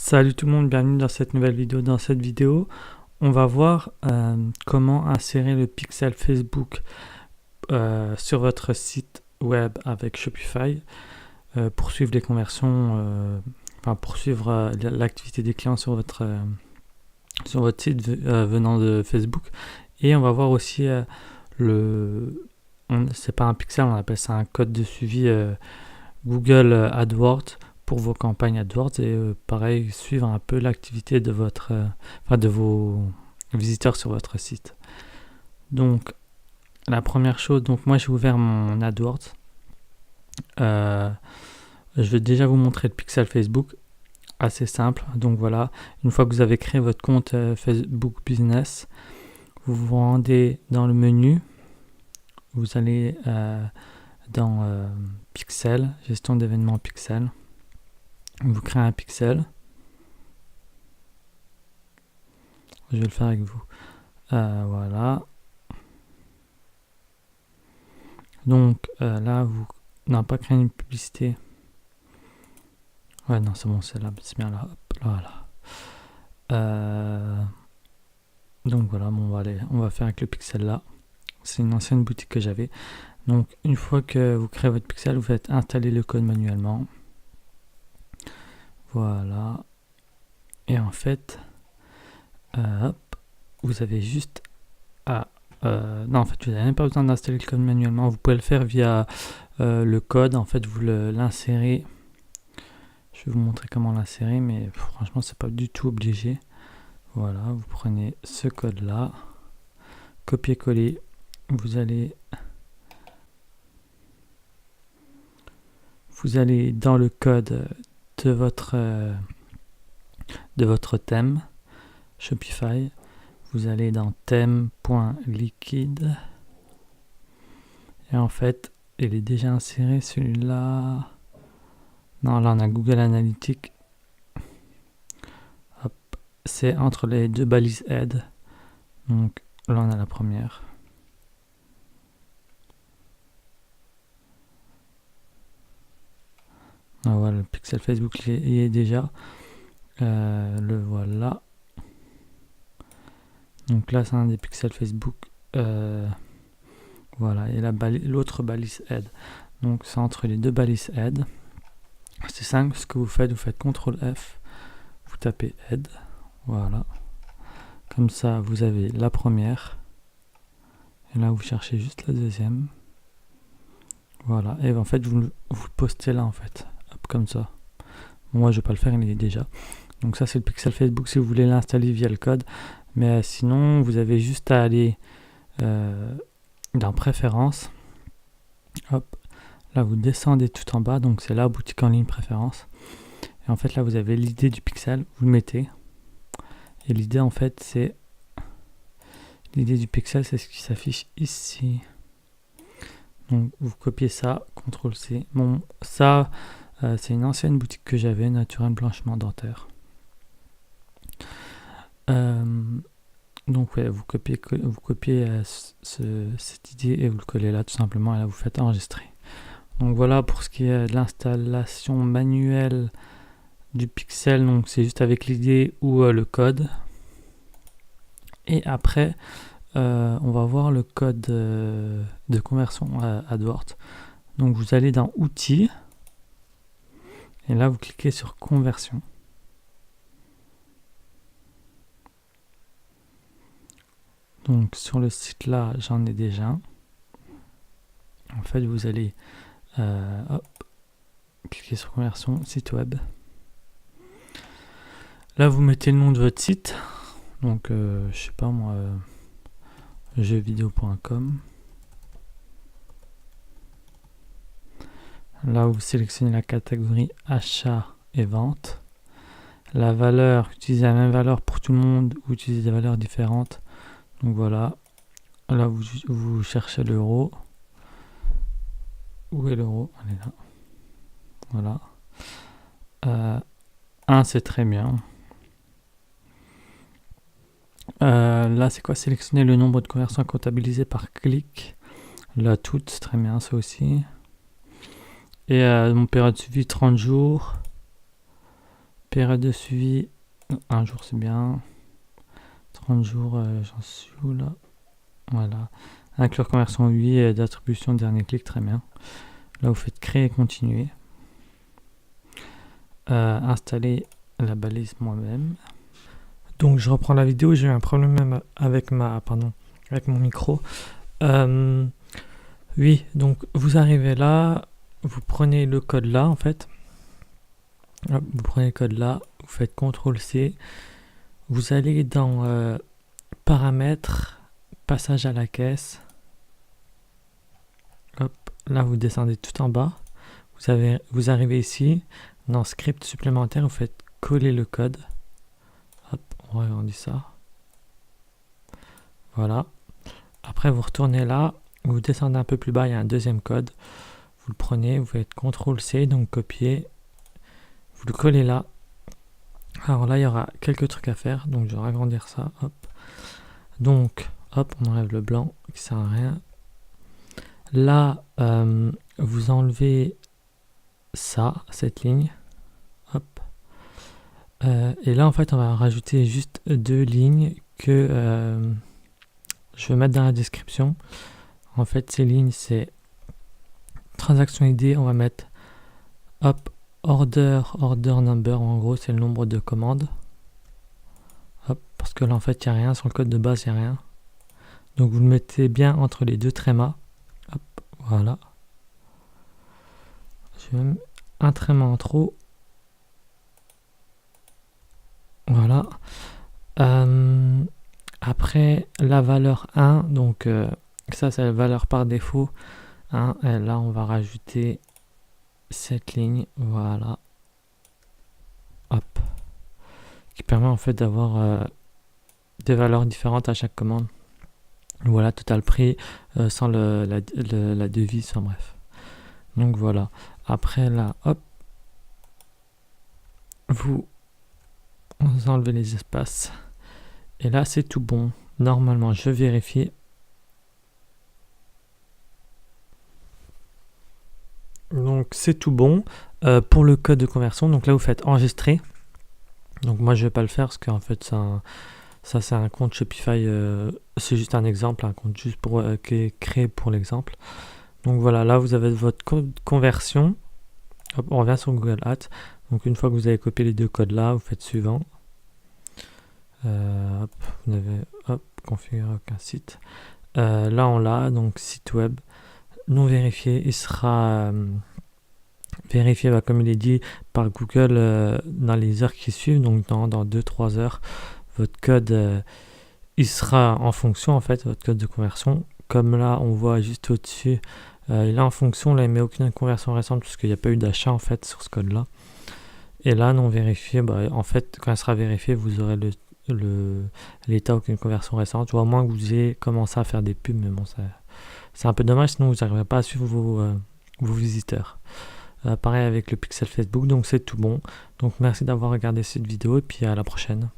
Salut tout le monde, bienvenue dans cette nouvelle vidéo. Dans cette vidéo, on va voir comment insérer le pixel Facebook sur votre site web avec Shopify pour suivre les conversions, pour suivre l'activité des clients sur votre site venant de Facebook. Et on va voir aussi c'est pas un pixel, on appelle ça un code de suivi Google AdWords pour vos campagnes AdWords et pareil, suivre un peu l'activité de de vos visiteurs sur votre site. Donc, la première chose, donc moi j'ai ouvert mon AdWords. Je vais déjà vous montrer le pixel Facebook, assez simple. Donc voilà, une fois que vous avez créé votre compte Facebook Business, vous vous rendez dans le menu, vous allez dans Pixel, gestion d'événements Pixel. Vous créez un pixel. Je vais le faire avec vous. Voilà. Donc là, vous n'avez pas créé une publicité. Ouais, non, c'est bon, c'est là, c'est bien là. Hop, voilà. Donc voilà, bon, on va faire avec le pixel là. C'est une ancienne boutique que j'avais. Donc une fois que vous créez votre pixel, vous faites installer le code manuellement. Voilà. Et en fait, vous avez juste à... non, en fait, vous n'avez même pas besoin d'installer le code manuellement. Vous pouvez le faire via le code. En fait, vous l'insérez. Je vais vous montrer comment l'insérer, mais franchement, c'est pas du tout obligé. Voilà, vous prenez ce code-là, copier-coller. Vous allez dans le code de votre thème Shopify. Vous allez dans thème.liquide et en fait il est déjà inséré celui-là. Non, là on a Google Analytics. Hop, c'est entre les deux balises aide. Donc là on a la première. Ah, voilà, le pixel Facebook il est déjà. Le voilà. Donc là, c'est un des pixels Facebook. Voilà, et l'autre balise aide. Donc c'est entre les deux balises aide. C'est simple, ce que vous faites CTRL F, vous tapez aide. Voilà. Comme ça, vous avez la première. Et là, vous cherchez juste la deuxième. Voilà. Et en fait, vous postez là, en fait. Hop, comme ça. Bon, moi, je vais pas le faire, il est déjà. Donc ça, c'est le pixel Facebook si vous voulez l'installer via le code. Mais sinon, vous avez juste à aller dans Préférences. Hop, là vous descendez tout en bas, donc c'est là, boutique en ligne Préférences. Et en fait, là vous avez l'idée du pixel, vous le mettez. Et l'idée en fait, c'est l'idée du pixel, c'est ce qui s'affiche ici. Donc vous copiez ça, CTRL-C. Bon, ça, c'est une ancienne boutique que j'avais, Naturel Blanchiment Dentaire. Donc ouais, vous copiez cette idée et vous le collez là tout simplement et là vous faites enregistrer. Donc voilà pour ce qui est de l'installation manuelle du pixel, donc c'est juste avec l'idée ou le code. Et après on va voir le code de conversion AdWords. Donc vous allez dans outils et là vous cliquez sur conversion. Donc sur le site là, j'en ai déjà. En fait, vous allez cliquer sur conversion, site web. Là, vous mettez le nom de votre site. Donc, je sais pas moi, jeuxvideo.com. Là, vous sélectionnez la catégorie achat et vente. La valeur, utilisez la même valeur pour tout le monde ou utilisez des valeurs différentes. Donc voilà, là vous cherchez l'euro. Où est l'euro? Elle est là. Voilà. 1 c'est très bien. Là c'est quoi? Sélectionner le nombre de conversions comptabilisées par clic. Là toutes, c'est très bien ça aussi. Et mon période de suivi 30 jours. Période de suivi, 1 jour c'est bien. 30 jours, j'en suis où là? Voilà. Inclure conversion oui et d'attribution dernier clic, très bien. Là vous faites créer et continuer. Installer la balise moi-même. Donc je reprends la vidéo, j'ai eu un problème avec avec mon micro. Oui, donc vous arrivez là, vous prenez le code là en fait. Hop, vous prenez le code là, vous faites CTRL-C. Vous allez dans paramètres, passage à la caisse. Hop, là vous descendez tout en bas. Vous arrivez ici, dans script supplémentaire, vous faites coller le code. Hop, on agrandit ça. Voilà. Après vous retournez là, vous descendez un peu plus bas, il y a un deuxième code. Vous le prenez, vous faites CTRL-C, donc copier. Vous le collez là. Alors là, il y aura quelques trucs à faire, donc je vais agrandir ça. Hop. Donc, hop, on enlève le blanc qui sert à rien. Là, vous enlevez ça, cette ligne. Hop. Et là, en fait, on va rajouter juste 2 lignes que je vais mettre dans la description. En fait, ces lignes, c'est transaction ID. On va mettre hop, order number. En gros, c'est le nombre de commandes. Hop, parce que là, en fait, il n'y a rien. Sur le code de base, il n'y a rien. Donc, vous le mettez bien entre les deux trémas. Hop, voilà. J'ai même un tréma en trop. Voilà. Après, la valeur 1, donc ça, c'est la valeur par défaut. 1, et là, on va rajouter cette ligne. Voilà. Hop. Qui permet en fait d'avoir des valeurs différentes à chaque commande. Voilà, total prix sans la devise, enfin bref. Donc voilà. Après là, hop, vous enlevez les espaces. Et là, c'est tout bon. Normalement, je vérifie. Donc c'est tout bon. Pour le code de conversion, donc là vous faites enregistrer. Donc moi je vais pas le faire parce qu'en fait ça c'est un compte Shopify, c'est juste un exemple, un compte juste pour qui est créé pour l'exemple. Donc voilà, là vous avez votre code conversion. Hop, on revient sur Google Ads. Donc une fois que vous avez copié les deux codes là, vous faites suivant. Hop, vous avez configurer aucun site. Là on l'a, donc site web non vérifié, il sera vérifié comme il est dit par Google dans les heures qui suivent, donc dans 2-3 heures votre code il sera en fonction en fait, votre code de conversion. Comme là on voit juste au dessus, il est en fonction, là il met aucune conversion récente parce qu'il n'y a pas eu d'achat en fait sur ce code là. Et là non vérifié, en fait quand il sera vérifié vous aurez l'état aucune conversion récente, ou à moins que vous ayez commencé à faire des pubs, mais bon c'est un peu dommage, sinon vous n'arriverez pas à suivre vos visiteurs. Pareil avec le pixel Facebook, donc c'est tout bon. Donc merci d'avoir regardé cette vidéo et puis à la prochaine.